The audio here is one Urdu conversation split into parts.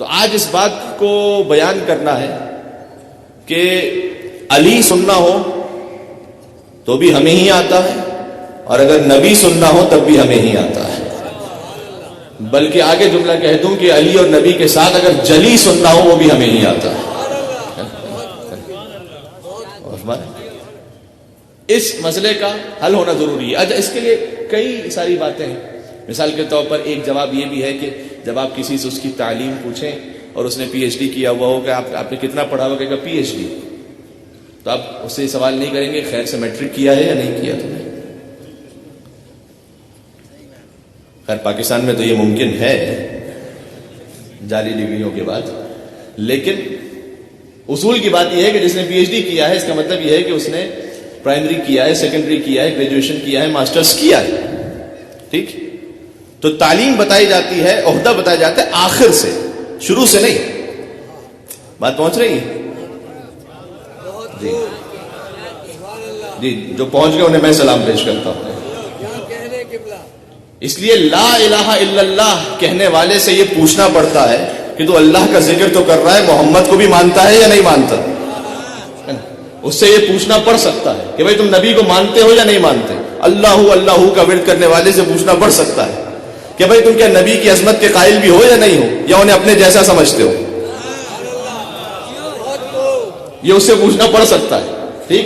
تو آج اس بات کو بیان کرنا ہے کہ علی سننا ہو تو بھی ہمیں ہی آتا ہے، اور اگر نبی سننا ہو تب بھی ہمیں ہی آتا ہے۔ بلکہ آگے جملہ کہہ دوں کہ علی اور نبی کے ساتھ اگر جلی سننا ہو وہ بھی ہمیں ہی آتا ہے۔ اس مسئلے کا حل ہونا ضروری ہے۔ اچھا، اس کے لیے کئی ساری باتیں ہیں۔ مثال کے طور پر ایک جواب یہ بھی ہے کہ جب آپ کسی سے اس کی تعلیم پوچھیں اور اس نے پی ایچ ڈی کیا ہوا ہو کہ آپ نے کتنا پڑھا ہوا، کہے گا پی ایچ ڈی، تو آپ اس سے سوال نہیں کریں گے خیر سے میٹرک کیا ہے یا نہیں کیا تم نے۔ خیر پاکستان میں تو یہ ممکن ہے جعلی ڈگریوں کے بعد، لیکن اصول کی بات یہ ہے کہ جس نے پی ایچ ڈی کیا ہے اس کا مطلب یہ ہے کہ اس نے پرائمری کیا ہے، سیکنڈری کیا ہے، گریجویشن کیا ہے، ماسٹرز کیا ہے۔ ٹھیک، تو تعلیم بتائی جاتی ہے، عہدہ بتایا جاتا ہے آخر سے، شروع سے نہیں۔ بات پہنچ رہی ہے؟ جی جو پہنچ گئے انہیں میں سلام پیش کرتا ہوں۔ اس لیے لا الہ الا اللہ کہنے والے سے یہ پوچھنا پڑتا ہے کہ تو اللہ کا ذکر تو کر رہا ہے، محمد کو بھی مانتا ہے یا نہیں مانتا؟ اس سے یہ پوچھنا پڑ سکتا ہے کہ بھئی تم نبی کو مانتے ہو یا نہیں مانتے؟ اللہ اللہ کا ورد کرنے والے سے پوچھنا پڑ سکتا ہے کہ بھئی تم کیا نبی کی عظمت کے قائل بھی ہو یا نہیں ہو، یا انہیں اپنے جیسا سمجھتے ہو؟ یہ اس سے پوچھنا پڑ سکتا ہے۔ ٹھیک،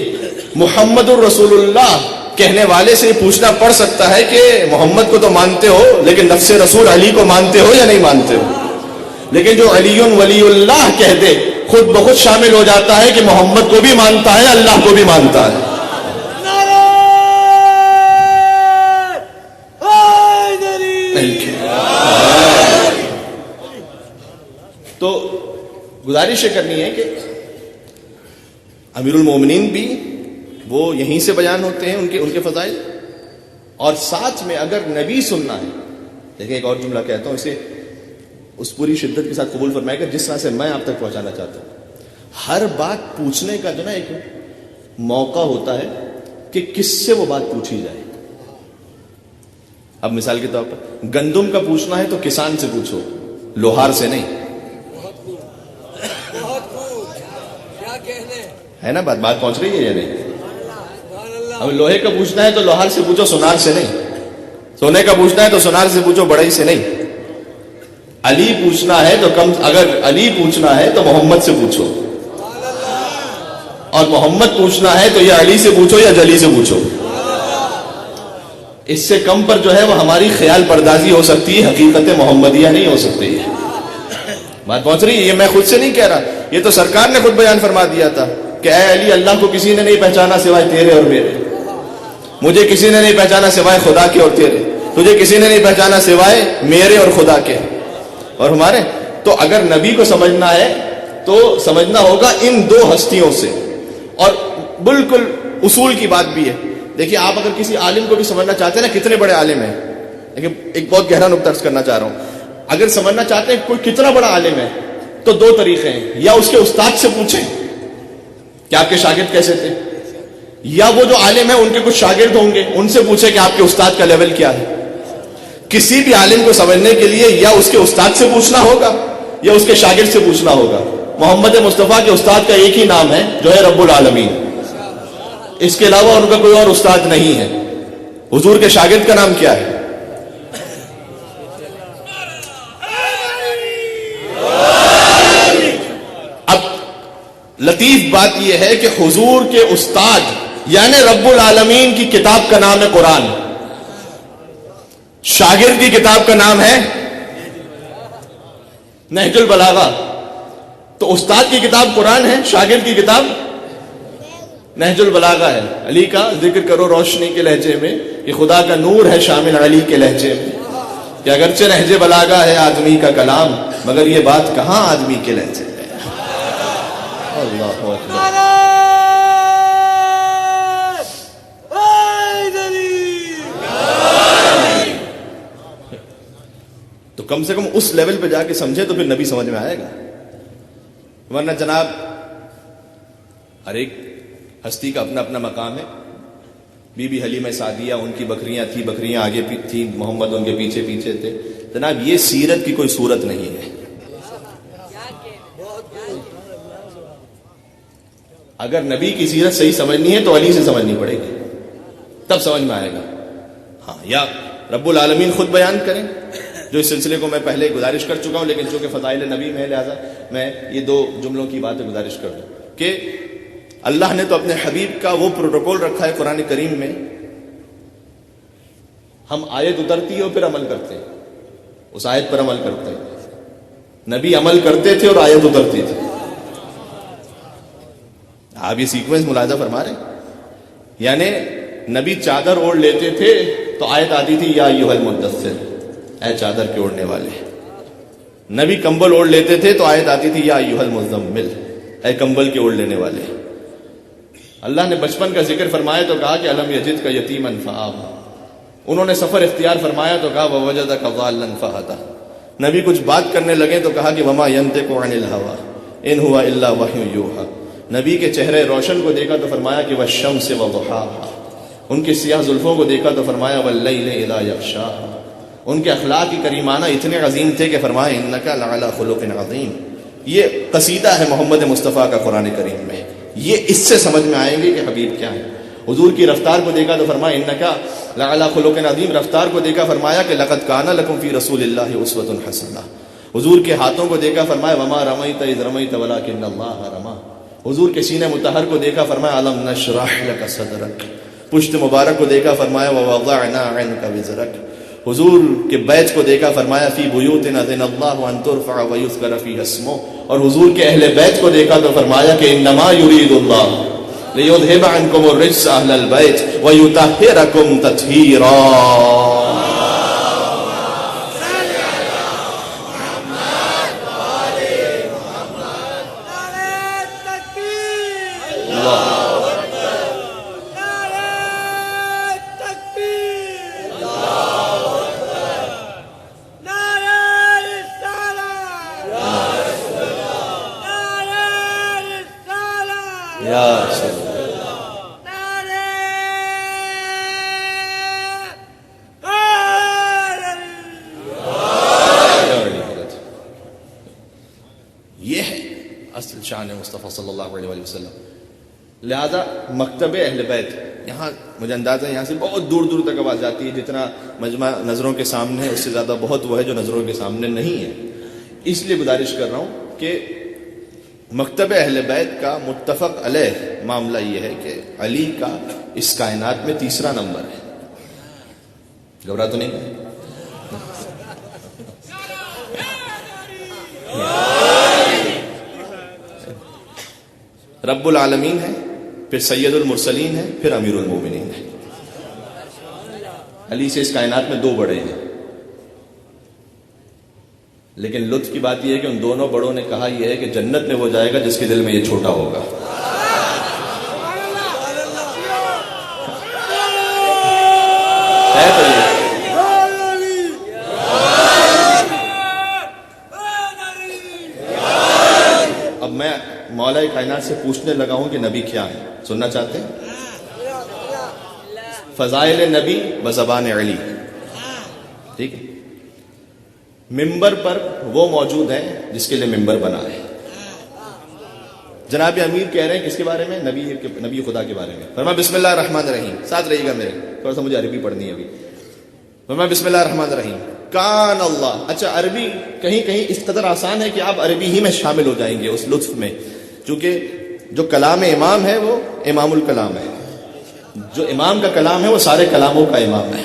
محمد الرسول اللہ کہنے والے سے یہ پوچھنا پڑ سکتا ہے کہ محمد کو تو مانتے ہو لیکن نفس رسول علی کو مانتے ہو یا نہیں مانتے ہو؟ لیکن جو علی ولی اللہ کہہ دے خود بخود شامل ہو جاتا ہے کہ محمد کو بھی مانتا ہے، اللہ کو بھی مانتا ہے۔ تو گزارش یہ کرنی ہے کہ امیر المومنین بھی وہ یہیں سے بیان ہوتے ہیں، ان کے فضائل، اور ساتھ میں اگر نبی سننا ہے، دیکھیں ایک اور جملہ کہتا ہوں، اسے اس پوری شدت کے ساتھ قبول فرمائے گا جس طرح سے میں آپ تک پہنچانا چاہتا ہوں۔ ہر بات پوچھنے کا جو نا ایک موقع ہوتا ہے کہ کس سے وہ بات پوچھی جائے۔ اب مثال کے طور پر گندم کا پوچھنا ہے تو کسان سے پوچھو، لوہار سے نہیں، ہے نا؟ بات پہنچ رہی ہے یا نہیں؟ اب لوہے کا پوچھنا ہے تو لوہار سے پوچھو، سونار سے نہیں۔ سونے کا پوچھنا ہے تو سونار سے پوچھو، بڑھئی سے نہیں۔ علی پوچھنا ہے تو اگر علی پوچھنا ہے تو محمد سے پوچھو، اور محمد پوچھنا ہے تو یا علی سے پوچھو یا جلی سے پوچھو۔ اس سے کم پر جو ہے وہ ہماری خیال پردازی ہو سکتی ہے، حقیقت محمدیہ نہیں ہو سکتی ہے۔ بات پہنچ رہی ہے؟ یہ میں خود سے نہیں کہہ رہا، یہ تو سرکار نے خود بیان فرما دیا تھا کہ اے علی، اللہ کو کسی نے نہیں پہچانا سوائے تیرے اور میرے، مجھے کسی نے نہیں پہچانا سوائے خدا کے اور تیرے، تجھے کسی نے نہیں پہچانا سوائے میرے اور خدا کے اور ہمارے۔ تو اگر نبی کو سمجھنا ہے تو سمجھنا ہوگا ان دو ہستیوں سے۔ اور بالکل اصول کی بات بھی ہے، دیکھیے آپ اگر کسی عالم کو بھی سمجھنا چاہتے ہیں نا، کتنے بڑے عالم ہیں، لیکن ایک بہت گہرا نقطہ عرض کرنا چاہ رہا ہوں، اگر سمجھنا چاہتے ہیں کوئی کتنا بڑا عالم ہے تو دو طریقے ہیں، یا اس کے استاد سے پوچھیں کہ آپ کے شاگرد کیسے تھے، یا وہ جو عالم ہے ان کے کچھ شاگرد ہوں گے، ان سے پوچھیں کہ آپ کے استاد کا لیول کیا ہے۔ کسی بھی عالم کو سمجھنے کے لیے یا اس کے استاد سے پوچھنا ہوگا یا اس کے شاگرد سے پوچھنا ہوگا۔ محمد مصطفیٰ کے استاد کا ایک ہی نام ہے جو ہے رب العالمین، اس کے علاوہ ان کا کوئی اور استاد نہیں ہے۔ حضور کے شاگرد کا نام کیا ہے؟ اب لطیف بات یہ ہے کہ حضور کے استاد یعنی رب العالمین کی کتاب کا نام ہے قرآن، شاگرد کی کتاب کا نام ہے نہج البلاغہ۔ تو استاد کی کتاب قرآن ہے، شاگرد کی کتاب نہج البلاغہ ہے۔ علی کا ذکر کرو روشنی کے لہجے میں، کہ خدا کا نور ہے شامل علی کے لہجے میں، کہ اگرچہ نہج بلاغہ ہے آدمی کا کلام، مگر یہ بات کہاں آدمی کے لہجے میں۔ اللہ اکبر۔ تو کم سے کم اس لیول پہ جا کے سمجھے تو پھر نبی سمجھ میں آئے گا، ورنہ جناب ہر ایک ہستی کا اپنا اپنا مقام ہے۔ بی بی حلیمہ سعدیہ ان کی بکریاں تھی، بکریاں آگے تھی، محمد ان کے پیچھے پیچھے تھے۔ جناب یہ سیرت کی کوئی صورت نہیں ہے، اگر نبی کی سیرت صحیح سمجھنی ہے تو علی سے سمجھنی پڑے گی، تب سمجھ میں آئے گا. ہاں، یا رب العالمین خود بیان کریں، جو اس سلسلے کو میں پہلے گزارش کر چکا ہوں، لیکن چونکہ فضائل نبی میں ہے لہذا میں یہ 2 جملوں کی باتیں گزارش کر دوں کہ اللہ نے تو اپنے حبیب کا وہ پروٹوکول رکھا ہے قرآن کریم میں، ہم آیت اترتی ہے اور پھر عمل کرتے ہیں، اس آیت پر عمل کرتے ہیں. نبی عمل کرتے تھے اور آیت اترتی تھی. آپ یہ سیکوینس ملاحظہ فرما رہے ہیں؟ یعنی نبی چادر اوڑھ لیتے تھے تو آیت آتی تھی یا ایھا المدثر، اے چادر کے اوڑھنے والے. نبی کمبل اوڑھ لیتے تھے تو آیت آتی تھی یا ایھا المزمل، اے کمبل کے اوڑھ لینے والے. اللہ نے بچپن کا ذکر فرمایا تو کہا کہ الم یجدک یتیما فآویٰ. انہوں نے سفر اختیار فرمایا تو کہا ووجدک ضالا فہدیٰ. نبی کچھ بات کرنے لگے تو کہا کہ وما ینطق عن الہویٰ ان ہوا الا وحی یوحیٰ. نبی کے چہرے روشن کو دیکھا تو فرمایا کہ والشمس وضحاہا. ان کے سیاہ زلفوں کو دیکھا تو فرمایا واللیل اذا یغشاہا. ان کے اخلاق کریمانہ اتنے عظیم تھے کہ فرمایا انک لعلی خلق عظیم. یہ قصیدہ ہے محمد مصطفیٰ کا قرآن کریم میں. یہ اس سے سمجھ میں آئیں گے کہ حبیب کیا ہے. حضور کی رفتار کو دیکھا تو فرمایا انک لعلی خلق عظیم. رفتار کو دیکھا فرمایا کہ لقد کان لکم فی رسول اللہ اسوۃ حسنہ. حضور کے ہاتھوں کو دیکھا فرمایا وما رمیت اذ رمیت ولکن اللہ رمی. حضور کے سینے مطہر کو دیکھا فرمایا الم نشرح لک صدرک. پشت مبارک کو دیکھا فرمایا ووضعنا عنک وزرک. حضور کے بیت کو دیکھا فرمایا فی بیوت اذن اللہ ان ترفع ویذکر فیہا اسمہ. اور حضور کے اہل بیت کو دیکھا تو فرمایا کہ انما یرید اللہ لیذھب عنکم الرجس اہل البیت ویطہرکم تطہیرا. یہ ہے اصل شان مصطفیٰ صلی اللہ علیہ وآلہ وسلم. لہذا مکتب اہل بیت یہاں مجھے اندازہ یہاں سے بہت دور دور تک آواز جاتی ہے. جتنا مجمع نظروں کے سامنے ہے اس سے زیادہ بہت وہ ہے جو نظروں کے سامنے نہیں ہے. اس لیے گزارش کر رہا ہوں کہ مکتب اہل بیت کا متفق علیہ معاملہ یہ ہے کہ علی کا اس کائنات میں 3 نمبر ہے. گھبرا تو نہیں؟ رب العالمین ہے، پھر سید المرسلین ہے، پھر امیر المومنین ہے. علی سے اس کائنات میں 2 بڑے ہیں. لیکن لطف کی بات یہ ہے کہ ان دونوں بڑوں نے کہا یہ ہے کہ جنت میں وہ جائے گا جس کے دل میں یہ چھوٹا ہوگا. ہے تو یہ. اب میں مولا کائنات سے پوچھنے لگا ہوں کہ نبی کیا ہے. سننا چاہتے ہیں؟ فضائل نبی بزبان علی. ٹھیک ہے. ممبر پر وہ موجود ہیں جس کے لیے ممبر بنا ہے. جناب امیر کہہ رہے ہیں کس کے بارے میں؟ نبی خدا کے بارے میں. فرمایا بسم اللہ الرحمن الرحیم. ساتھ رہیے گا میرے، تھوڑا سا مجھے عربی پڑھنی ہے ابھی. فرمایا بسم اللہ الرحمن الرحیم. کان اللہ. اچھا عربی کہیں کہیں اس قدر آسان ہے کہ آپ عربی ہی میں شامل ہو جائیں گے اس لطف میں، چونکہ جو کلام امام ہے وہ امام الکلام ہے. جو امام کا کلام ہے وہ سارے کلاموں کا امام ہے.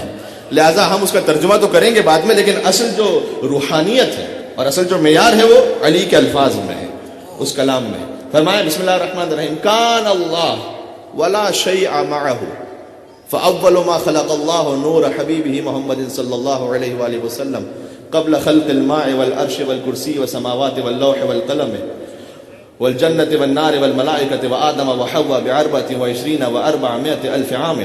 لہٰذا ہم اس کا ترجمہ تو کریں گے بعد میں، لیکن اصل جو روحانیت ہے اور اصل جو معیار ہے وہ علی کے الفاظ میں ہے، اس کلام میں. فرمایا بسم اللہ الرحمن الرحیم. کان اللہ ولا شیء معہ فاول ما خلق اللہ نور حبیبہ محمد صلی اللہ علیہ وآلہ وسلم قبل خلق الماء والعرش والکرسی والسماوات واللوح والقلم والجنة والنار والملائکة وآدم وحواء ب24 و400 ألف عام.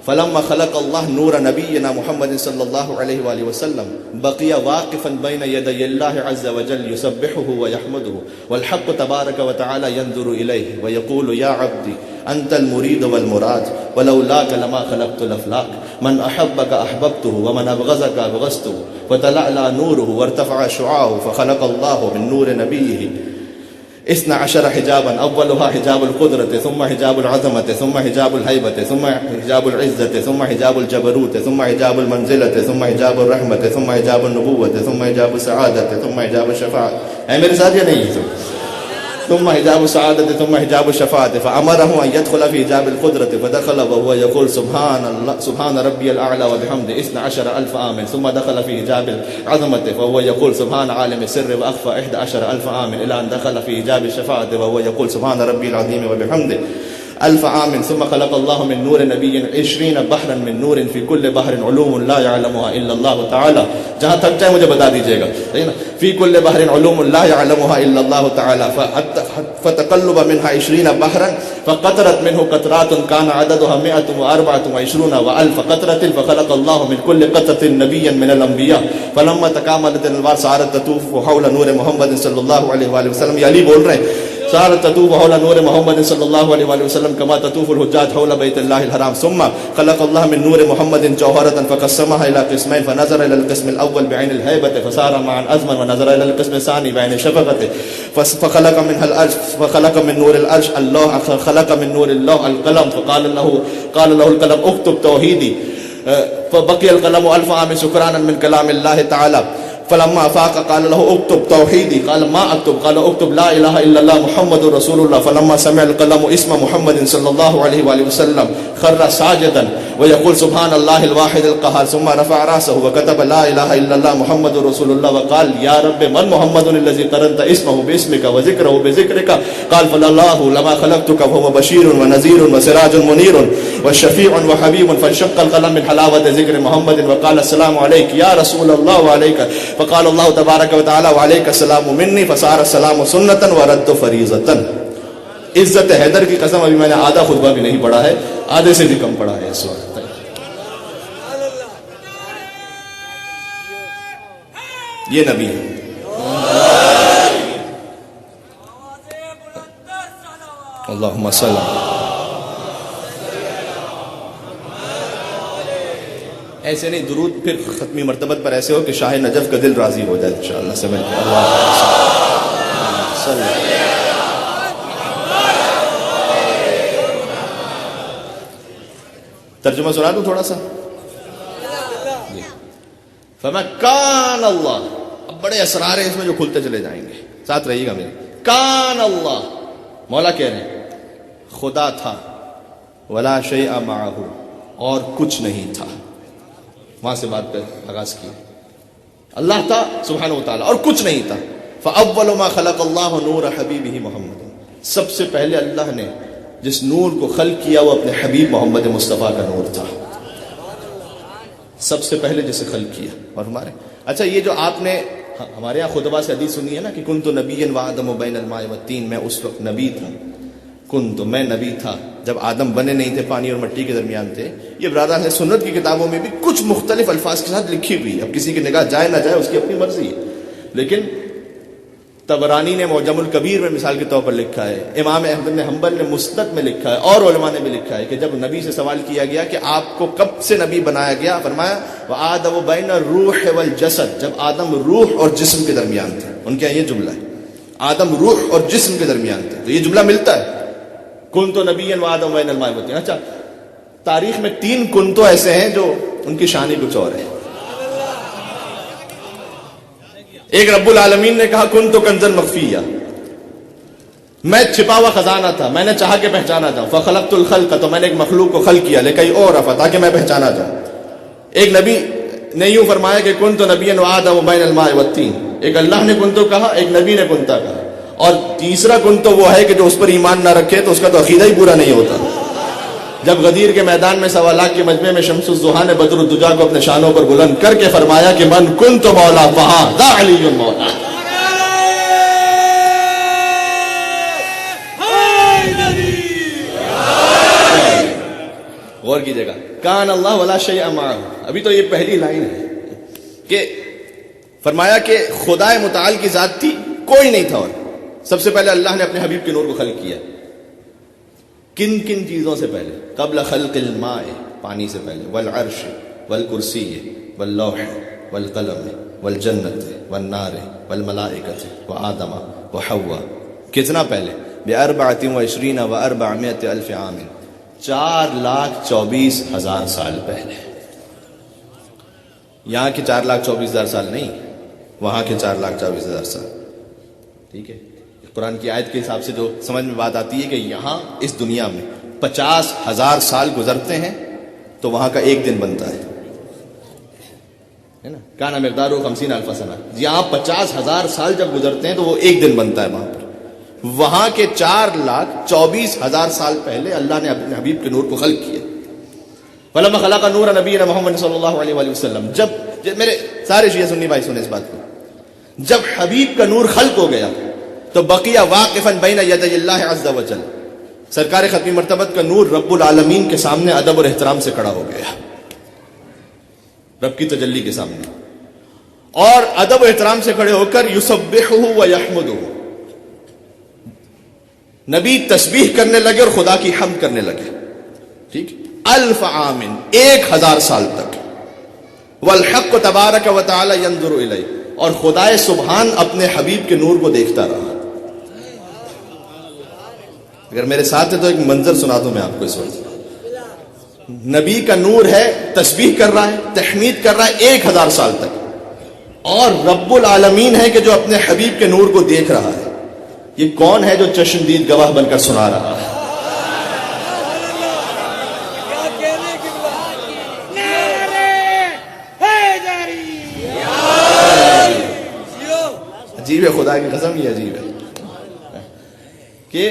فلما خلق الله نور نبينا محمد صلى الله عليه وآله وسلم بقي واقفا بين يدي الله عز وجل يسبحه ويحمده والحق تبارك وتعالى ينظر إليه ويقول يا عبدي أنت المريد والمراد ولولاك لما خلقت الأفلاك من أحبك أحببته ومن أبغضك أبغضته وتلألأ نوره وارتفع شعاعه فخلق الله من نور نبيه 12 حجابا أولها حجاب القدرة ثم حجاب العظمة ثم حجاب الهيبة ثم حجاب العزة ثم حجاب الجبروت ثم حجاب المنزلة ثم حجاب الرحمة ثم حجاب النبوة ثم حجاب السعادة ثم حجاب الشفاعة ہے میرے ساتھ یا نہیں ثم حجاب السعادة ثم حجاب الشفاعة فأمره أن يدخل في حجاب القدرة فدخل وهو يقول سبحان ربي الأعلى وبحمده 12,000 عام ثم دخل في حجاب العظمة فهو يقول سبحان عالم السر وأخفى 11,000 عام إلى أن دخل في حجاب الشفاعة وهو يقول سبحان ربي العظيم وبحمده 1000 عام ثم خلق الله من نور نبي 20 بحرا من نور في كل بحر علوم لا يعلمها إلا الله تعالى جہاں تک جائے مجھے بتا دیجئے گا في كل بحر علوم لا يعلمها إلا الله تعالى فتقلب منها 20 بحرا فقطرت منه قطرات كان عددها 124 وألف قطرة فخلق الله من كل قطرة نبيا من الأنبياء فلما تكاملت الأنوار صارت تطوف حول نور محمد صلى الله عليه وآله وسلم یہ علی بول رہے ہیں صارت تطوف حول نور محمد صلى الله عليه وآله وسلم كما تطوف الحجاج حول بيت الله الحرام ثم خلق الله من نور محمد جوهرة فقسمها إلى قسمين فنظر إلى القسم الأول بعين الهيبة فصار معا أزمن ونظر إلى القسم الثاني بعين الشفقة فخلق منها الأرش فخلق من نور الأرش الله خلق من نور الله القلم فقال له القلم اكتب توحيدي فبقي القلم 1000 عام سكرانا من كلام الله تعالى فلما فاق قال له اكتب توحيدي قال ما اكتب قال اكتب لا اله الا الله محمد رسول الله فلما سمع القلم اسم محمد صلى الله عليه واله وسلم خر ساجدا ويقول سبحان الله الواحد القهار ثم رفع راسه وكتب لا اله الا الله محمد رسول الله وقال يا رب من محمد الذي قرنت اسمه باسمك وذكره بذكرك قال فالله لما خلقتك وهو بشير ونذير وسراج منير والشفيع وحبيب فانشق القلم من حلاوة ذكر محمد وقال السلام عليك يا رسول الله وعليك فقال الله تبارك وتعالى وعليك السلام مني فصار السلام سنة ورد فریضة عزت حیدر کی قسم ابھی میں نے آدھا خطبہ بھی نہیں پڑھا ہے آدھے سے بھی کم پڑھا ہے اس وقت یہ نبی ہے اللہم صلی ایسے نہیں درود پھر ختمی مرتبت پر ایسے ہو کہ شاہ نجف کا دل راضی ہو جائے انشاءاللہ سمجھ کے ترجمہ سنا دوں تھوڑا سا فما کان اللہ اب بڑے اسرار ہیں اس میں جو کھلتے چلے جائیں گے ساتھ رہیے گا میرے کان اللہ مولا کہہ رہے ہیں خدا تھا ولا شیء معه اور کچھ نہیں تھا وہاں سے بات پہ آغاز کی اللہ تھا سبحانہ وتعالی اور کچھ نہیں تھا فاول ما خلق اللہ نور حبیبہ محمد سب سے پہلے اللہ نے جس نور کو خلق کیا وہ اپنے حبیب محمد مصطفیٰ کا نور تھا سب سے پہلے جسے خلق کیا اور ہمارے اچھا یہ جو آپ نے ہمارے یہاں خطبہ سے حدیث سنی ہے نا کہ کنت نبیا وآدم بین الماء والطین میں اس وقت نبی تھا میں نبی تھا جب آدم بنے نہیں تھے پانی اور مٹی کے درمیان تھے یہ برادر ہے سنت کی کتابوں میں بھی کچھ مختلف الفاظ کے ساتھ لکھی ہوئی اب کسی کی نگاہ جائے نہ جائے اس کی اپنی مرضی ہے لیکن طبرانی نے معجم الکبیر میں مثال کے طور پر لکھا ہے امام احمد بن حنبل نے مسند میں لکھا ہے اور علماء نے بھی لکھا ہے کہ جب نبی سے سوال کیا گیا کہ آپ کو کب سے نبی بنایا گیا فرمایا وآدم بین الروح والجسد جب آدم روح اور جسم کے درمیان تھے ان کے یہ جملہ ہے آدم روح اور جسم کے درمیان تھے تو یہ جملہ ملتا ہے کنتو نبی وآدم بین الماء والطین اچھا تاریخ میں 3 کنتو ایسے ہیں جو ان کی شان ہی کچھ اور ہے ایک رب العالمین نے کہا کنتو کنزا مخفیہ میں چھپا ہوا خزانہ تھا میں نے چاہا کہ پہچانا جاؤں فخلقت الخلق تو میں نے ایک مخلوق کو خلق کیا لیکن اور رفع تاکہ میں پہچانا جاؤں ایک نبی نے یوں فرمایا کہ کنتو نبیا وآدم بین الماء والطین ایک اللہ نے کنتو کہا ایک نبی نے کنتا کہا اور تیسرا کنتو وہ ہے کہ جو اس پر ایمان نہ رکھے تو اس کا تو عقیدہ ہی پورا نہیں ہوتا جب غدیر کے میدان میں 1.25 لاکھ کے مجمع میں شمس الضحیٰ نے بدر الدجا کو اپنے شانوں پر بلند کر کے فرمایا کہ من کنت مولا فہاں ذا علی مولا غور کیجیے گا کان اللہ ولا شیء معہ. ابھی تو یہ پہلی لائن ہے کہ فرمایا کہ خدائے متعال کی ذات تھی، کوئی نہیں تھا. اور سب سے پہلے اللہ نے اپنے حبیب کے نور کو خلق کیا. کن کن چیزوں سے پہلے؟ قبل خلق الماء، پانی سے پہلے، والعرش والکرسی واللوح والقلم والجنت والنار والملائکۃ وآدم وحوا. کتنا پہلے؟ ب24 و400 الف عام، 4,24,000 سال پہلے. یہاں کے 4,24,000 سال نہیں، وہاں کے 4,24,000 سال. ٹھیک ہے، قرآن کی آیت کے حساب سے جو سمجھ میں بات آتی ہے کہ یہاں اس دنیا میں 50,000 سال گزرتے ہیں تو وہاں کا ایک دن بنتا ہے نا. کانا مقدار 50,000 سنہ. یہاں 50,000 سال جب گزرتے ہیں تو وہ ایک دن بنتا ہے وہاں پر. وہاں کے 4,24,000 سال پہلے اللہ نے اپنے حبیب کے نور کو خلق کیا. فلما خلق نور نبینا محمد صلی اللہ علیہ وآلہ وسلم. جب میرے سارے شیعہ سنی بھائی سنیں اس بات کو، جب حبیب کا نور خلق ہو گیا تو بقیہ واقفا بین یدی اللہ عز وجل. سرکار ختمی مرتبت کا نور رب العالمین کے سامنے ادب اور احترام سے کھڑا ہو گیا، رب کی تجلی کے سامنے. اور ادب و احترام سے کھڑے ہو کر یسبحہ و یحمدہ، نبی تسبیح کرنے لگے اور خدا کی حمد کرنے لگے. ٹھیک، 1000 عام، 1000 سال تک. والحق تبارک و تعالی ینظر الیہ، اور خدائے سبحان اپنے حبیب کے نور کو دیکھتا رہا. اگر میرے ساتھ ہے تو ایک منظر سنا دوں میں آپ کو اس وقت. نبی کا نور ہے، تسبیح کر رہا ہے، تحمید کر رہا ہے 1000 سال تک، اور رب العالمین ہے کہ جو اپنے حبیب کے نور کو دیکھ رہا ہے. یہ کون ہے جو چشمدید گواہ بن کر سنا رہا ہے؟ عجیب ہے، خدا کی قسم یہ عجیب ہے کہ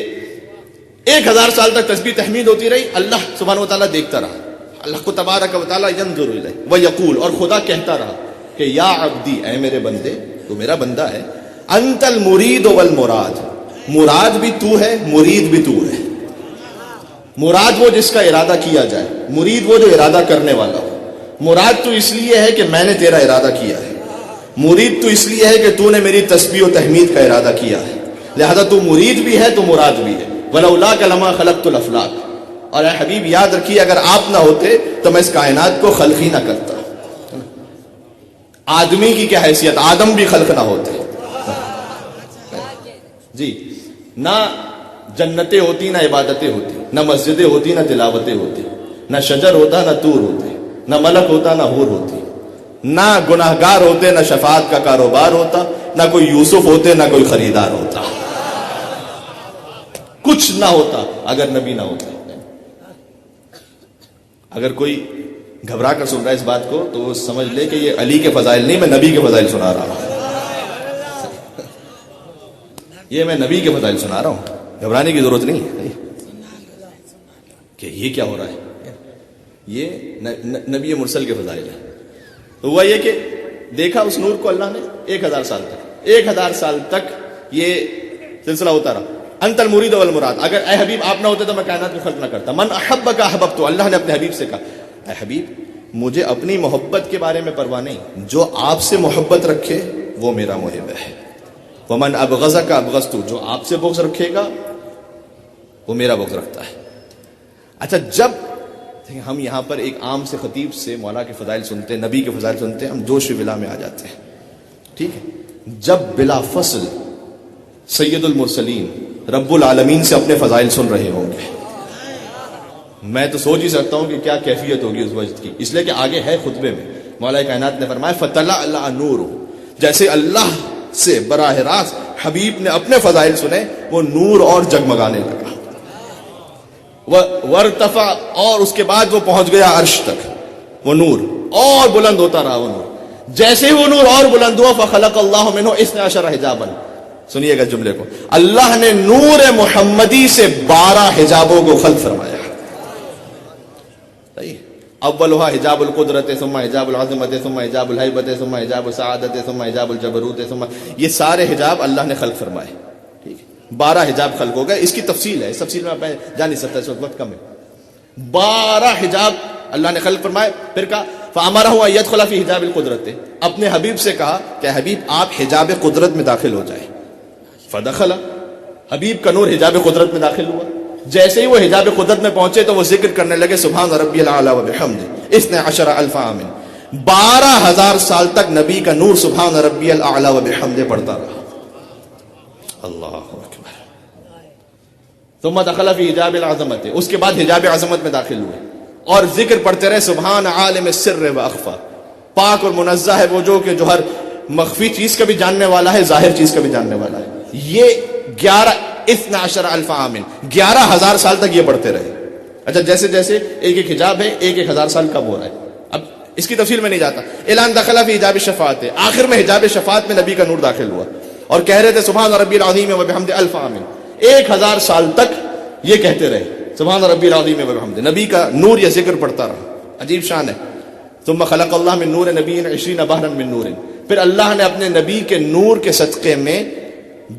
1000 سال تک تسبیح تحمید ہوتی رہی، اللہ سبحانہ و تعالیٰ دیکھتا رہا. اللہ کو تبارک و تعالیٰ ینظر الیہ ویقول، اور خدا کہتا رہا کہ یا عبدی، اے میرے بندے، تو میرا بندہ ہے. انت المرید والمراد، مراد بھی تو ہے، مرید بھی تو ہے. مراد وہ جس کا ارادہ کیا جائے، مرید وہ جو ارادہ کرنے والا ہو. مراد تو اس لیے ہے کہ میں نے تیرا ارادہ کیا ہے، مرید تو اس لیے ہے کہ تو نے میری تسبیح و تحمید کا ارادہ کیا ہے، لہذا تو مرید بھی ہے تو مراد بھی ہے. وَلَوْلَاكَ لَمَا خَلَقْتُ الْأَفْلَاقَ، اور اے حبیب یاد رکھیے اگر آپ نہ ہوتے تو میں اس کائنات کو خلق ہی نہ کرتا. آدمی کی کیا حیثیت، آدم بھی خلق نہ ہوتے جی. نہ جنتیں ہوتی، نہ عبادتیں ہوتی، نہ مسجدیں ہوتی، نہ تلاوتیں ہوتی، نہ شجر ہوتا، نہ طور ہوتے، نہ ملک ہوتا، نہ حور ہوتی، نہ گناہگار ہوتے، نہ شفاعت کا کاروبار ہوتا، نہ کوئی یوسف ہوتے، نہ کوئی خریدار ہوتا. کچھ نہ ہوتا اگر نبی نہ ہوتا. اگر کوئی گھبرا کر سن رہا ہے اس بات کو تو وہ سمجھ لے کہ یہ علی کے فضائل نہیں، میں نبی کے فضائل سنا رہا ہوں. یہ میں نبی کے فضائل سنا رہا ہوں، گھبرانے کی ضرورت نہیں ہے کہ یہ کیا ہو رہا ہے. یہ نبی مرسل کے فضائل ہے. تو ہوا یہ کہ دیکھا اس نور کو اللہ نے 1000 سال تک، 1000 سال تک یہ سلسلہ ہوتا رہا. انت المرید والمراد، اگر اے حبیب آپ نہ ہوتے تو میں کائنات کو خلق نہ کرتا. من احبک احببت، اللہ نے اپنے حبیب سے کہا اے حبیب مجھے اپنی محبت کے بارے میں پرواہ نہیں، جو آپ سے محبت رکھے وہ میرا محب ہے. ومن ابغضک ابغضت، جو آپ سے بغض رکھے گا وہ میرا بغض رکھتا ہے. اچھا، جب ہم یہاں پر ایک عام سے خطیب سے مولا کے فضائل سنتے ہیں، نبی کے فضائل سنتے ہیں، ہم جوش و ولا میں آ جاتے ہیں. ٹھیک ہے، جب بلا فصل سید المرسلین رب العالمین سے اپنے فضائل سن رہے ہوں گے، میں تو سوچ ہی سکتا ہوں کہ کیا کیفیت ہوگی اس وجد کی. اس لیے کہ آگے ہے خطبے میں مولا کائنات نے فرمایا فَتَلَأْلَأَ نُورُ، جیسے اللہ سے براہ راست حبیب نے اپنے فضائل سنے وہ نور اور جگمگانے لگا. وَارْتَفَعَ، اور اس کے بعد وہ پہنچ گیا عرش تک، وہ نور اور بلند ہوتا رہا. وہ نور جیسے ہی وہ نور اور بلند ہوا فَخَلَقَ اللَّهُ مِنْهُ 12 حجابًا. سنیے گا جملے کو، اللہ نے نور محمدی سے 12 حجابوں کو خلق فرمایا. اولها حجاب القدرت، ثم حجاب العظمت، ثم حجاب الہیبت، ثم حجاب السعادت، ثم حجاب الجبروت، ثم، یہ سارے حجاب اللہ نے خلق فرمائے. ٹھیک ہے، 12 حجاب خلق ہو گئے. اس کی تفصیل ہے، اس تفصیل میں جا نہیں سکتا، اس وقت کم ہے. 12 حجاب اللہ نے خلق فرمائے. پھر کہا فَأَمَرَهُ أَن يَدْخُلَ فِي حِجَابِ الْقُدْرَةِ، اپنے حبیب سے کہا کہ حبیب آپ حجاب قدرت میں داخل ہو جائیں. فَدَخَلَ، حبیب کا نور حجاب قدرت میں داخل ہوا. جیسے ہی وہ حجاب قدرت میں پہنچے تو وہ ذکر کرنے لگے سبحان ربی الاعلیٰ وبحمدہ 12 عام، 12,000 سال تک نبی کا نور سبحان ربی الاعلیٰ وبحمدہ پڑھتا رہا. اللہ اکبر. ثم دخل فی حجاب العظمت، اس کے بعد حجاب عظمت میں داخل ہوئے اور ذکر پڑھتے رہے سبحان عالم السر و اخفا، پاک اور منزہ ہے وہ جو کہ جو ہر مخفی چیز کا بھی جاننے والا ہے، ظاہر چیز کا بھی جاننے والا ہے. یہ 12,000 عام، 11,000 سال تک یہ پڑھتے رہے. اچھا جیسے جیسے ایک ایک حجاب ہے، ایک 1,000 سال کب ہو رہا ہے، اب اس کی تفصیل میں نہیں جاتا. اعلان دخل فی حجاب الشفاعت، آخر میں حجاب شفاعت میں نبی کا نور داخل ہوا اور کہہ رہے تھے سبحان ربی العظیم وبحمدہ 1000 عام. 1,000 سال تک یہ کہتے رہے سبحان ربی العظیم وبحمدہ، نبی کا نور یہ ذکر پڑھتا رہا. عجیب شان ہے. ثم خلق اللہ من نور نبی 20 بحرا من نور، پھر اللہ نے اپنے نبی کے نور کے صدقے میں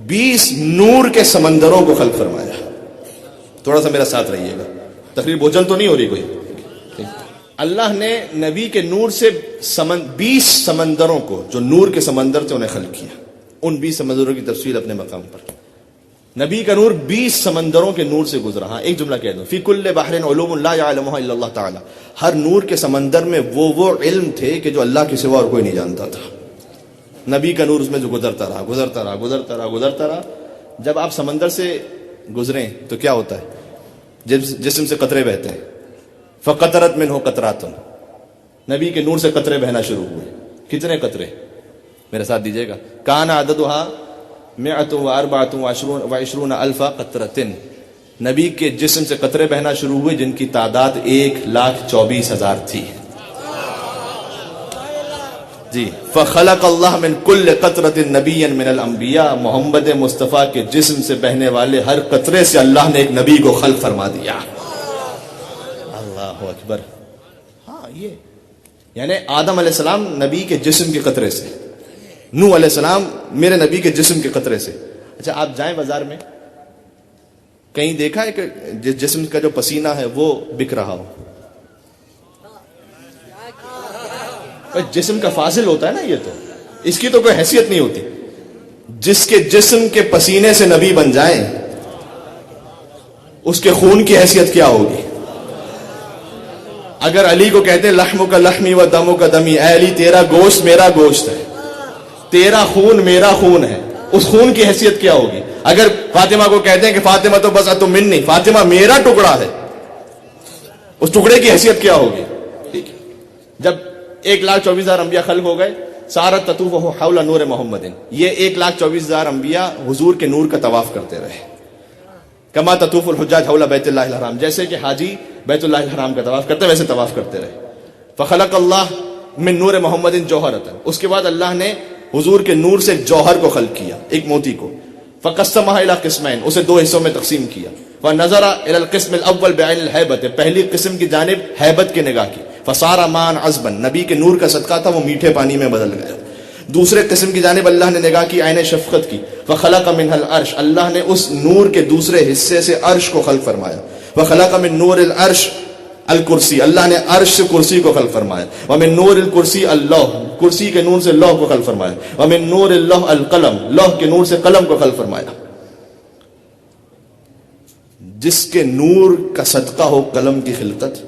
20 نور کے سمندروں کو خلق فرمایا. تھوڑا سا میرا ساتھ رہیے گا، تقریر بوجھل تو نہیں ہو رہی کوئی. اللہ نے نبی کے نور سے 20 سمندروں کو، جو نور کے سمندر تھے، انہیں خلق کیا. ان 20 سمندروں کی تفصیل اپنے مقام پر. نبی کا نور 20 سمندروں کے نور سے گزرا. ہاں ایک جملہ کہہ دوں، فی کل بحر علوم لا يعلمها الا اللہ تعالی، ہر نور کے سمندر میں وہ علم تھے کہ جو اللہ کے سوا اور کوئی نہیں جانتا تھا. نبی کا نور اس میں جو گزرتا رہا گزرتا رہا گزرتا رہا گزرتا رہا. جب آپ سمندر سے گزریں تو کیا ہوتا ہے، جسم سے قطرے بہتے ہیں. فقطرت منہ قطرات، نبی کے نور سے قطرے بہنا شروع ہوئے. کتنے قطرے، میرے ساتھ دیجیے گا. کان عددها 124 الف قطرۃ، نبی کے جسم سے قطرے بہنا شروع ہوئے جن کی تعداد 1,24,000 تھی. جی فخلق اللہ من کل قطرۃ نبیا من الانبیاء، محمد مصطفیٰ کے جسم سے بہنے والے ہر قطرے سے اللہ نے ایک نبی کو خلق فرما دیا. اللہ اکبر. ہاں یہ یعنی آدم علیہ السلام نبی کے جسم کے قطرے سے، نوح علیہ السلام میرے نبی کے جسم کے قطرے سے. اچھا آپ جائیں بازار میں، کہیں دیکھا ہے کہ جس جسم کا جو پسینہ ہے وہ بک رہا ہو؟ جسم کا فاضل ہوتا ہے نا، یہ تو اس کی تو کوئی حیثیت نہیں ہوتی. جس کے جسم کے پسینے سے نبی بن جائیں اس کے خون کی حیثیت کیا ہوگی. اگر علی کو کہتے ہیں لحم کا لحمی و دم کا دمی، اے علی تیرا گوشت میرا گوشت ہے، تیرا خون میرا خون ہے، اس خون کی حیثیت کیا ہوگی. اگر فاطمہ کو کہتے ہیں کہ فاطمہ تو بس تم منی، فاطمہ میرا ٹکڑا ہے، اس ٹکڑے کی حیثیت کیا ہوگی. ٹھیک ہے. جب 1,24,000 انبیاء خلق ہو گئے، سارا تطوف حول نور محمد، یہ 1,24,000 انبیاء حضور کے نور کا طواف کرتے رہے. کما تطوف الحجاج حول بیت اللہ الحرام، جیسے کہ حاجی بیت اللہ الحرام کا طواف کرتے ویسے طواف کرتے رہے. فخلق اللہ من نور محمد جوہرۃ، اس کے بعد اللہ نے حضور کے نور سے ایک جوہر کو خلق کیا، ایک موتی کو. فقسمها الى قسمین، اسے 2 حصوں میں تقسیم کیا. ونظر الى القسم الاول بعین الہیبۃ، پہلی قسم کی جانب ہیبت کی نگاہ کی. فصار ماء عذبا، نبی کے نور کا صدقہ تھا وہ میٹھے پانی میں بدل گیا. دوسرے قسم کی جانب اللہ نے نگاہ کی، عین شفقت کی. فخلق منها العرش، اللہ نے اس نور کے دوسرے حصے سے عرش کو خلق فرمایا. وخلق من نور العرش الکرسی، اللہ نے عرش سے کرسی کو خلق فرمایا. ومن نور الکرسی اللوح، کرسی کے نور سے لوح کو خلق فرمایا. ومن نور اللوح القلم، لوح کے نور سے قلم کو خلق فرمایا. جس کے نور کا صدقہ ہو قلم کی خلقت،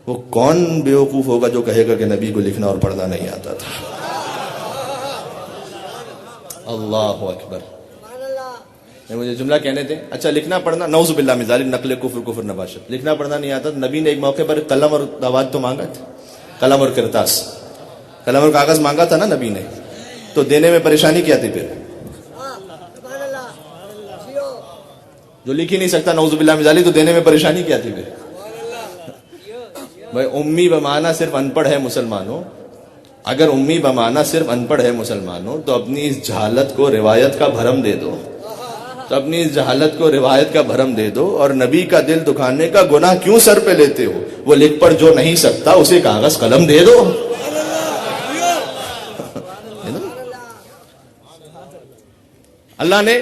وہ کون بیوقوف ہوگا جو کہے گا کہ نبی کو لکھنا اور پڑھنا نہیں آتا تھا. اللہ اکبر. مجھے جملہ کہنے تھے، اچھا لکھنا پڑھنا نعوذ باللہ من ذالک، نقل کفر نباشت، لکھنا پڑھنا نہیں آتا. نبی نے ایک موقع پر قلم اور دوات تو مانگا تھا، قلم اور کرتاس، قلم اور کاغذ مانگا تھا نا نبی نے، تو دینے میں پریشانی کیا تھی؟ پھر جو لکھ ہی نہیں سکتا نعوذ باللہ من ذالک، تو دینے میں پریشانی کیا تھی؟ پھر بھائی امی بمانا صرف ان پڑھ ہے مسلمانوں، اگر امی بمانا صرف ان پڑھ ہے مسلمانوں تو اپنی اس جہالت کو روایت کا بھرم دے دو، تو اپنی اس جہالت کو روایت کا بھرم دے دو. اور نبی کا دل دکھانے کا گناہ کیوں سر پہ لیتے ہو؟ وہ لکھ پڑھ جو نہیں سکتا اسے کاغذ قلم دے دو. اللہ نے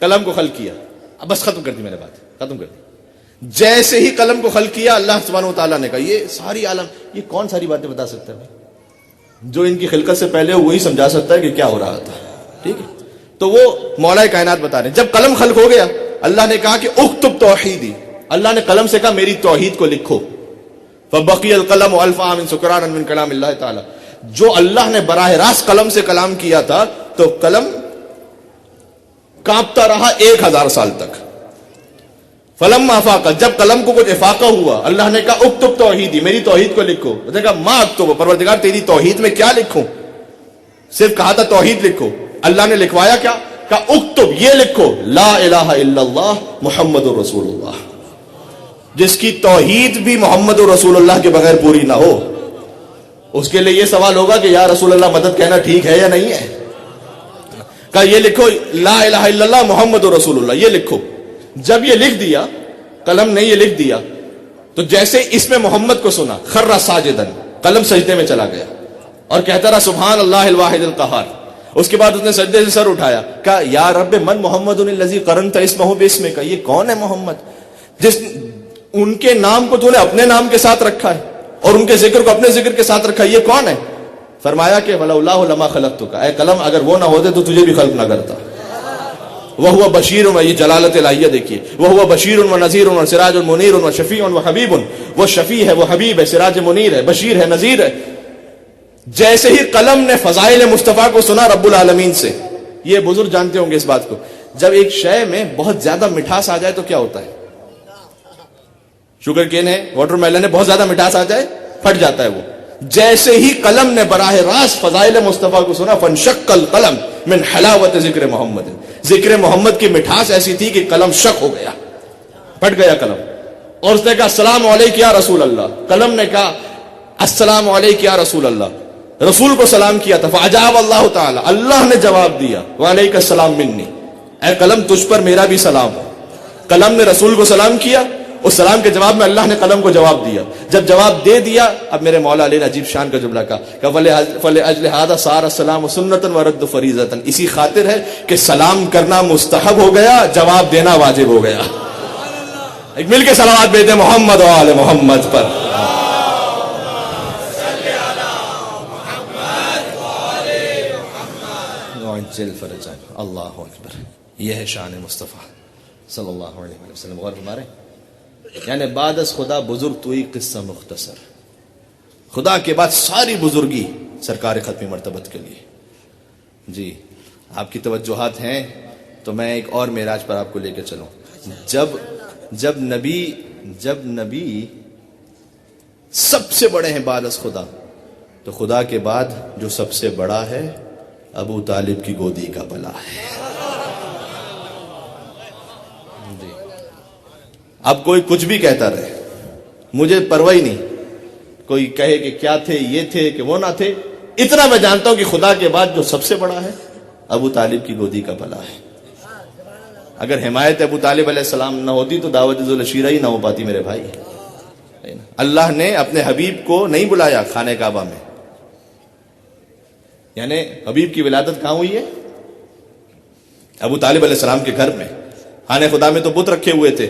قلم کو خلق کیا. اب بس ختم کر دی میں نے بات، ختم کر دی. جیسے ہی قلم کو خلق کیا اللہ سبحانہ و تعالیٰ نے کہا. یہ ساری عالم، یہ کون ساری باتیں بتا سکتا ہے؟ جو ان کی خلقت سے پہلے وہی سمجھا سکتا ہے کہ کیا ہو رہا تھا. ٹھیک ہے، تو وہ مولا کائنات بتا رہے ہیں. جب قلم خلق ہو گیا اللہ نے کہا کہ اکتب توحیدی، اللہ نے قلم سے کہا میری توحید کو لکھو. فبقی القلم والف عام سکرانا من کلام اللہ تعالی. جو اللہ نے براہ راست قلم سے کلام کیا تھا تو قلم کانپتا رہا 1000 سال تک. فلما افاق، جب قلم کو کچھ افاقہ ہوا اللہ نے کہا اکتب توحیدی، میری توحید کو لکھو. اس نے کہا ما اکتب، پروردگار تیری توحید میں کیا لکھوں؟ صرف کہا تھا توحید لکھو. اللہ نے لکھوایا کیا؟ کہا اکتب، یہ لکھو لا الہ الا اللہ محمد رسول اللہ. جس کی توحید بھی محمد رسول اللہ کے بغیر پوری نہ ہو اس کے لیے یہ سوال ہوگا کہ یا رسول اللہ مدد کہنا ٹھیک ہے یا نہیں ہے. کہا یہ لکھو لا الہ الا اللہ محمد رسول اللہ، یہ لکھو. جب یہ لکھ دیا، قلم نے یہ لکھ دیا، تو جیسے اس میں محمد کو سنا خر ساجدن، قلم سجدے میں چلا گیا اور کہتا رہا سبحان اللہ الواحد القہار. اس کے بعد اس نے سجدے سے سر اٹھایا، کہا یا رب من محمد الذی قرنت اسمہ باسمک، یہ کون ہے محمد جس ان کے نام کو تو نے اپنے نام کے ساتھ رکھا ہے اور ان کے ذکر کو اپنے ذکر کے ساتھ رکھا ہے، یہ کون ہے؟ فرمایا کہ ولولا لما خلقتک، اے قلم اگر وہ نہ ہوتے تو تجھے بھی خلق نہ کرتا. وہو بشیر، یہ جلالت الہیہ دیکھیے، وہو بشیر و نذیر و سراج منیر و شفیع و حبیب. وہ شفیع ہے، وہ حبیب ہے، سراج منیر ہے، بشیر ہے، نذیر ہے. جیسے ہی قلم نے فضائل مصطفیٰ کو سنا رب العالمین سے، یہ بزرگ جانتے ہوں گے اس بات کو، جب ایک شے میں بہت زیادہ مٹھاس آ جائے تو کیا ہوتا ہے؟ شوگر کین ہے، واٹر میلن ہے، بہت زیادہ مٹھاس آ جائے پھٹ جاتا ہے وہ. جیسے ہی قلم نے براہ راست فضائل مصطفیٰ کو سنا فانشق القلم من حلاوت ذکر محمد، ذکر محمد کی مٹھاس ایسی تھی کہ قلم شق ہو گیا، پھٹ گیا قلم. اور اس نے کہا السلام علیک یا رسول اللہ، قلم نے کہا السلام علیک یا رسول اللہ، رسول کو سلام کیا تھا. فاجاب اللہ تعالی، اللہ نے جواب دیا وعلیک السلام منی، اے قلم تجھ پر میرا بھی سلام. قلم نے رسول کو سلام کیا، اس سلام کے جواب میں اللہ نے قلم کو جواب دیا. جب جواب دے دیا اب میرے مولا علیہ نے عجیب شان کا جملہ کہا کہ فَلِأَجْلِ هَذَا صَارَ السَّلَامُ سُنَّةً وَرَدُّ فَرِيضَةً، اسی خاطر ہے کہ سلام کرنا مستحب ہو گیا، جواب دینا واجب ہو گیا. ایک مل کے صلوات بھیجتے محمد و آل محمد پر. اللہ اکبر، یہ ہے شان مصطفیٰ صلی اللہ علیہ وسلم. غور ہمارے یعنی بعد از خدا بزرگ توئی قصہ مختصر، خدا کے بعد ساری بزرگی سرکار ختم مرتبت کے لیے. جی آپ کی توجہات ہیں تو میں ایک اور معراج پر آپ کو لے کے چلوں. جب نبی سب سے بڑے ہیں بعد از خدا، تو خدا کے بعد جو سب سے بڑا ہے ابو طالب کی گودی کا بلا ہے. اب کوئی کچھ بھی کہتا رہے، مجھے پرواہ نہیں، کوئی کہے کہ کیا تھے، یہ تھے کہ وہ نہ تھے. اتنا میں جانتا ہوں کہ خدا کے بعد جو سب سے بڑا ہے ابو طالب کی گودی کا بلا ہے. اگر حمایت ابو طالب علیہ السلام نہ ہوتی تو دعوت ذوالشیرہ ہی نہ ہو پاتی میرے بھائی. اللہ نے اپنے حبیب کو نہیں بلایا خانہ کعبہ میں، یعنی حبیب کی ولادت کہاں ہوئی ہے؟ ابو طالب علیہ السلام کے گھر میں. خانہ خدا میں تو بت رکھے ہوئے تھے.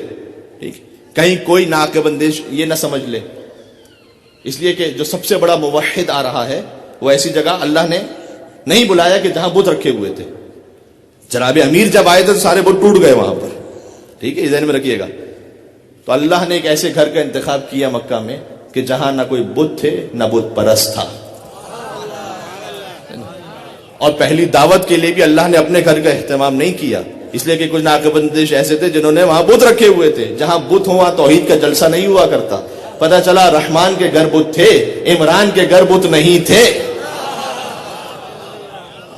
ٹھیک، کہیں کوئی ناقب اندیش یہ نہ سمجھ لے، اس لیے کہ جو سب سے بڑا موحد آ رہا ہے وہ ایسی جگہ اللہ نے نہیں بلایا کہ جہاں بت رکھے ہوئے تھے. جناب امیر جب آئے تھے تو سارے بت ٹوٹ گئے وہاں پر. ٹھیک ہے، ذہن میں رکھیے گا. تو اللہ نے ایک ایسے گھر کا انتخاب کیا مکہ میں کہ جہاں نہ کوئی بت تھے نہ بت پرست تھا. اور پہلی دعوت کے لیے بھی اللہ نے اپنے گھر کا اہتمام نہیں کیا، اس لیے کہ کچھ ناقب اندیش ایسے تھے جنہوں نے وہاں بت رکھے ہوئے تھے. جہاں بت ہو وہاں توحید کا جلسہ نہیں ہوا کرتا. پتہ چلا رحمان کے گھر بت تھے، عمران کے گھر بت نہیں تھے.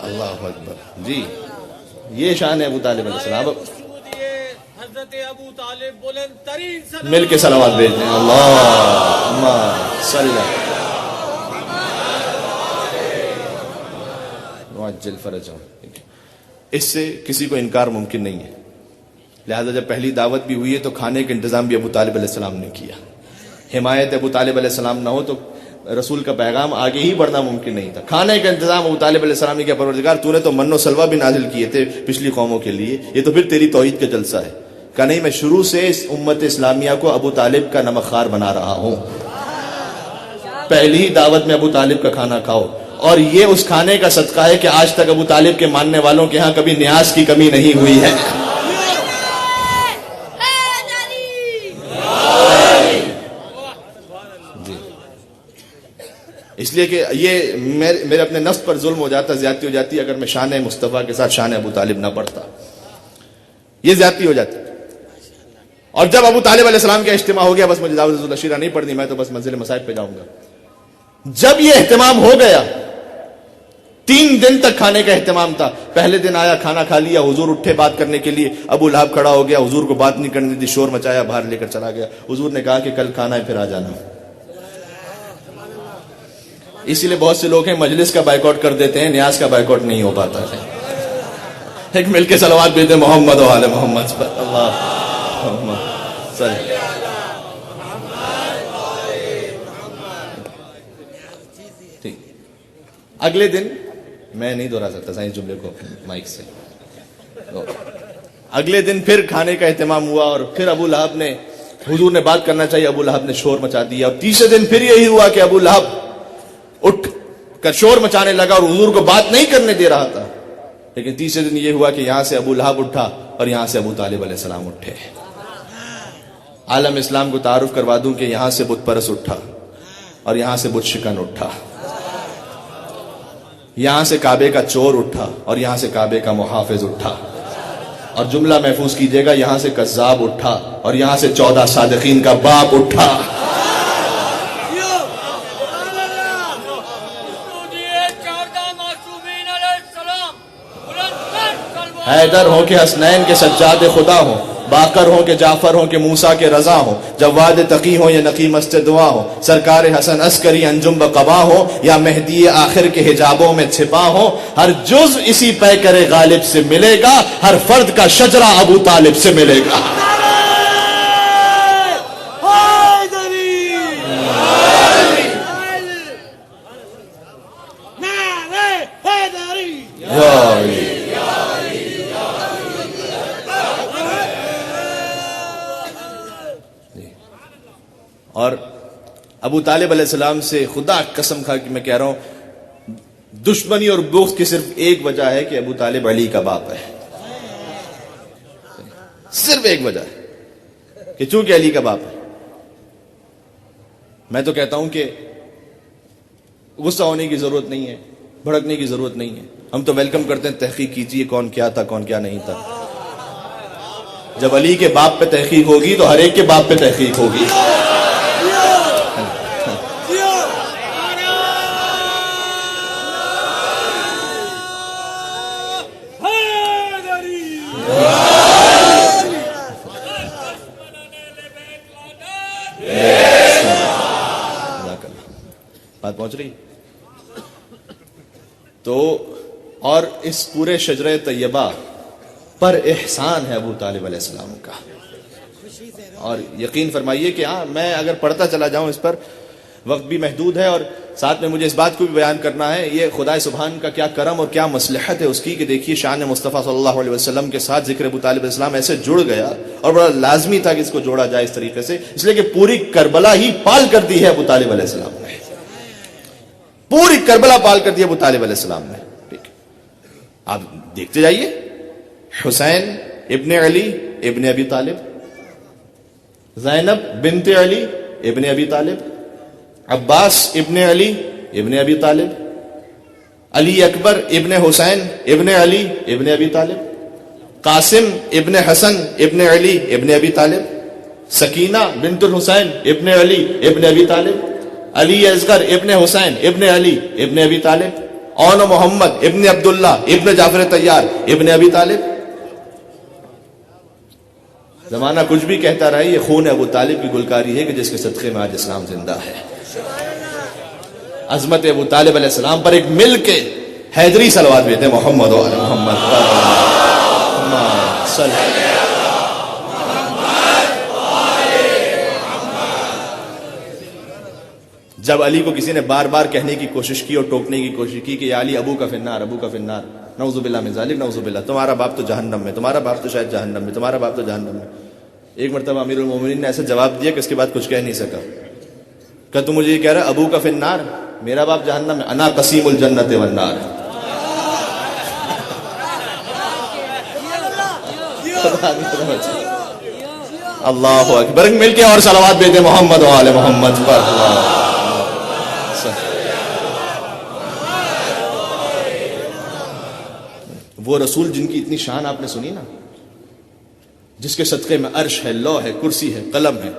اللہ اکبر. جی یہ شان ہے ابو طالب علیہ السلام. حضرت ابو طالب بلند ترین مل کے صلوات بھیجتے ہیں. اللہم صلی وعجل فرجہم. اس سے کسی کو انکار ممکن نہیں ہے. لہذا جب پہلی دعوت بھی ہوئی ہے تو کھانے کا انتظام بھی ابو طالب علیہ السلام نے کیا. حمایت ابو طالب علیہ السلام نہ ہو تو رسول کا پیغام آگے ہی بڑھنا ممکن نہیں تھا. کھانے کا انتظام ابو طالب علیہ السلام نے کیا. پروردگار تو نے تو من و سلوہ بھی نازل کیے تھے پچھلی قوموں کے لیے، یہ تو پھر تیری توحید کا جلسہ ہے. کہ نہیں، میں شروع سے اس امت اسلامیہ کو ابو طالب کا نمک خوار بنا رہا ہوں، پہلی ہی دعوت میں ابو طالب کا کھانا کھاؤ، اور یہ اس کھانے کا صدقہ ہے کہ آج تک ابو طالب کے ماننے والوں کے ہاں کبھی نیاز کی کمی نہیں ہوئی ہے۔ اس لیے کہ یہ میرے اپنے نفس پر ظلم ہو جاتا، زیادتی ہو جاتی اگر میں شان مصطفیٰ کے ساتھ شان ابو طالب نہ پڑھتا، یہ زیادتی ہو جاتی۔ اور جب ابو طالب علیہ السلام کا اجتماع ہو گیا، بس مجھے دعوت العشیرہ نہیں پڑھنی، میں تو بس منزل مصائب پہ جاؤں گا۔ جب یہ اہتمام ہو گیا، 3 دن تک کھانے کا اہتمام تھا۔ پہلے دن آیا، کھانا کھا لیا، حضور اٹھے بات کرنے کے لیے، ابو لہب کھڑا ہو گیا، حضور کو بات نہیں کرنے دی، شور مچایا، باہر لے کر چلا گیا۔ حضور نے کہا کہ کل کھانا ہے، پھر آ جانا۔ اسی لیے بہت سے لوگ ہیں مجلس کا بائیکاٹ کر دیتے ہیں، نیاز کا بائیکاٹ نہیں ہو پاتا ہے۔ ایک مل کے صلوات بھیجتے محمد و آل محمد پر، اللہ صلی۔ اگلے دن میں نہیں دہرا سکتا اس جملے کو مائک سے۔ اگلے دن پھر کھانے کا اہتمام ہوا، اور پھر ابو لہب نے، حضور نے بات کرنا چاہیے، ابو لہب نے شور مچا دیا۔ اور تیسرے دن پھر یہی ہوا کہ ابو لہب اٹھ کر شور مچانے لگا اور حضور کو بات نہیں کرنے دے رہا تھا۔ لیکن تیسرے دن یہ ہوا کہ یہاں سے ابو لہب اٹھا اور یہاں سے ابو طالب علیہ السلام اٹھے۔ عالم اسلام کو تعارف کروا دوں کہ یہاں سے بت پرست اٹھا اور یہاں سے بت شکن اٹھا، یہاں سے کعبے کا چور اٹھا اور یہاں سے کعبے کا محافظ اٹھا، اور جملہ محفوظ کیجئے گا، یہاں سے کذاب اٹھا اور یہاں سے 14 صادقین کا باپ اٹھا۔ حیدر ہوں کہ حسنین کے سجاد خدا ہوں، باقر ہوں کہ جعفر ہوں کہ موسیٰ کے رضا ہوں، جواد تقی ہوں یا نقی مست دعا ہوں، سرکار حسن عسکری انجم بقبا ہوں یا مہدی آخر کے حجابوں میں چھپا ہوں، ہر جز اسی پیکر غالب سے ملے گا، ہر فرد کا شجرہ ابو طالب سے ملے گا۔ اور ابو طالب علیہ السلام سے خدا قسم کھا کہ میں کہہ رہا ہوں، دشمنی اور بغض کی صرف ایک وجہ ہے کہ ابو طالب علی کا باپ ہے، صرف ایک وجہ ہے کہ چونکہ علی کا باپ ہے۔ میں تو کہتا ہوں کہ غصہ ہونے کی ضرورت نہیں ہے، بھڑکنے کی ضرورت نہیں ہے، ہم تو ویلکم کرتے ہیں، تحقیق کیجئے کون کیا تھا کون کیا نہیں تھا۔ جب علی کے باپ پہ تحقیق ہوگی تو ہر ایک کے باپ پہ تحقیق ہوگی۔ بات پہنچ رہی تو، اور اس پورے شجرہ طیبہ پر احسان ہے ابو طالب علیہ السلام کا، اور یقین فرمائیے کہ ہاں میں اگر پڑھتا چلا جاؤں اس پر، وقت بھی محدود ہے، اور ساتھ میں مجھے اس بات کو بھی بیان کرنا ہے، یہ خدا سبحان کا کیا کرم اور کیا مصلحت ہے اس کی کہ دیکھیے شان مصطفیٰ صلی اللہ علیہ وسلم کے ساتھ ذکر ابو طالب علیہ السلام ایسے جڑ گیا، اور بڑا لازمی تھا کہ اس کو جوڑا جائے اس طریقے سے، اس لیے کہ پوری کربلا ہی پال کر دی ہے ابو طالب علیہ السلام نے، پوری کربلا پال کر دی ابو طالب علیہ السلام نے۔ ٹھیک، آپ دیکھتے جائیے، حسین ابن علی ابن ابی طالب، زینب بنت علی ابن ابی طالب، عباس ابن علی ابن ابی طالب، علی اکبر ابن حسین ابن علی ابن ابی طالب، قاسم ابن حسن ابن علی ابن ابی طالب، سکینہ بنت الحسین ابن علی ابن ابی طالب، علی اصغر ابن حسین ابن علی ابن ابی طالب، اون محمد ابن عبداللہ ابن جعفر طیار ابن ابی طالب۔ زمانہ کچھ بھی کہتا رہا، یہ خون ابو طالب کی گلکاری ہے کہ جس کے صدقے میں آج اسلام زندہ ہے۔ عظمت ابو طالب علیہ السلام پر ایک مل کے حیدری صلوات بھیجتے محمد و آل محمد صلی اللہ علیہ وسلم۔ جب علی کو کسی نے بار بار کہنے کی کوشش کی اور ٹوکنے کی کوشش کی کہ یا علی ابو کا فنار، ابو کا فنار، نعوذ باللہ من ذالک، نعوذ باللہ، تمہارا باپ تو جہنم میں، تمہارا باپ تو شاید جہنم میں، تمہارا باپ تو جہنم میں، ایک مرتبہ امیر المومنین نے ایسا جواب دیا کہ اس کے بعد کچھ کہہ نہیں سکا. کہ تو مجھے یہ کہہ رہا ہے ابو کا فی النار، میرا باپ جہنم میں، انا قسیم الجنت والنار. اللہ اکبر. مل کے اور صلوات بھیجیں محمد و آل محمد پر. وہ رسول جن کی اتنی شان آپ نے سنی نا، جس کے صدقے میں عرش ہے، لوح ہے، کرسی ہے، قلم ہے،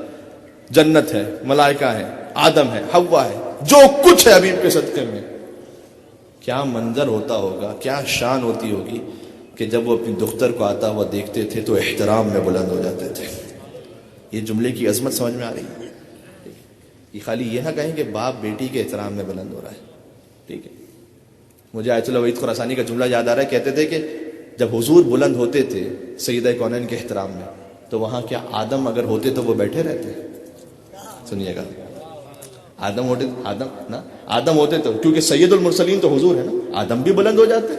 جنت ہے، ملائکہ ہے، آدم ہے، حوا ہے، جو کچھ ہے حبیب کے صدقے میں. کیا منظر ہوتا ہوگا، کیا شان ہوتی ہوگی کہ جب وہ اپنی دختر کو آتا ہوا دیکھتے تھے تو احترام میں بلند ہو جاتے تھے. یہ جملے کی عظمت سمجھ میں آ رہی ہے. یہ خالی یہ نہ کہیں کہ باپ بیٹی کے احترام میں بلند ہو رہا ہے. ٹھیک ہے، مجھے آیت اللہ وحید خراسانی کا جملہ یاد آ رہا ہے. کہتے تھے کہ جب حضور بلند ہوتے تھے سیدہ کونین کے احترام میں تو وہاں کیا آدم اگر ہوتے تو وہ بیٹھے رہتے؟ سنیے گا، آدم ہوتے تو، کیونکہ سید المرسلین تو حضور ہے نا، آدم بھی بلند ہو جاتے،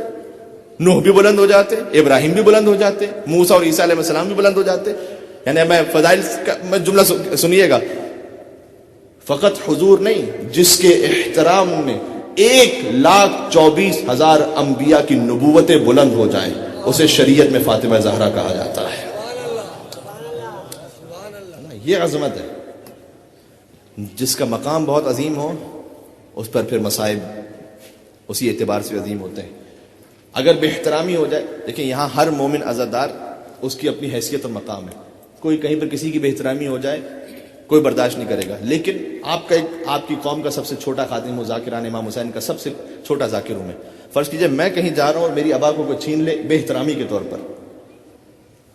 نوح بھی بلند ہو جاتے، ابراہیم بھی بلند ہو جاتے، موسیٰ اور عیسیٰ علیہ السلام بھی بلند ہو جاتے. یعنی میں فضائل کا میں جملہ سنیے گا، فقط حضور نہیں، جس کے احترام میں 1,24,000 انبیاء کی نبوتیں بلند ہو جائیں اسے شریعت میں فاطمہ زہرا کہا جاتا ہے. یہ عظمت ہے. جس کا مقام بہت عظیم ہو اس پر پھر مصائب اسی اعتبار سے عظیم ہوتے ہیں. اگر بے احترامی ہو جائے، دیکھیں یہاں ہر مومن عزادار اس کی اپنی حیثیت اور مقام ہے. کوئی کہیں پر کسی کی بے احترامی ہو جائے کوئی برداشت نہیں کرے گا. لیکن آپ کی قوم کا سب سے چھوٹا خادم ہو، ذاکران امام حسین کا سب سے چھوٹا ذاکر ہوں میں. فرض کیجئے میں کہیں جا رہا ہوں اور میری ابا کو کوئی چھین لے بے احترامی کے طور پر،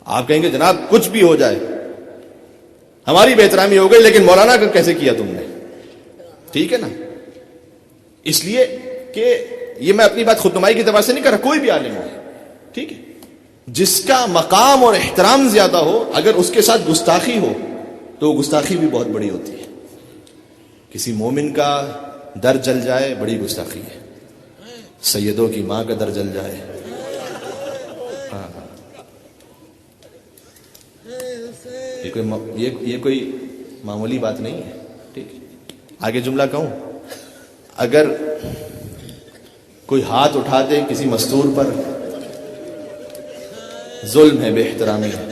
آپ کہیں گے جناب کچھ بھی ہو جائے ہماری بے احترامی ہو گئی، لیکن مولانا کا کیسے کیا تم نے؟ ٹھیک ہے نا. اس لیے کہ یہ میں اپنی بات خود نمائی کی اعتبار سے نہیں کر رہا، کوئی بھی عالم ہو، ٹھیک ہے، جس کا مقام اور احترام زیادہ ہو اگر اس کے ساتھ گستاخی ہو تو وہ گستاخی بھی بہت بڑی ہوتی ہے. کسی مومن کا در جل جائے بڑی گستاخی ہے، سیدوں کی ماں کا در جل جائے. ہاں یہ کوئی معمولی بات نہیں ہے. ٹھیک ہے، آگے جملہ کہوں، اگر کوئی ہاتھ اٹھا دے کسی مستور پر ظلم ہے، بے احترامی ہے.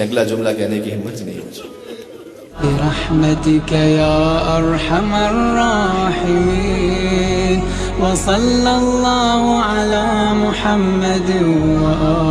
اگلا جملہ کہنے کی ہمت نہیں ہوتی. برحمتك يا أرحم الراحمين وصلى الله على محمد وآله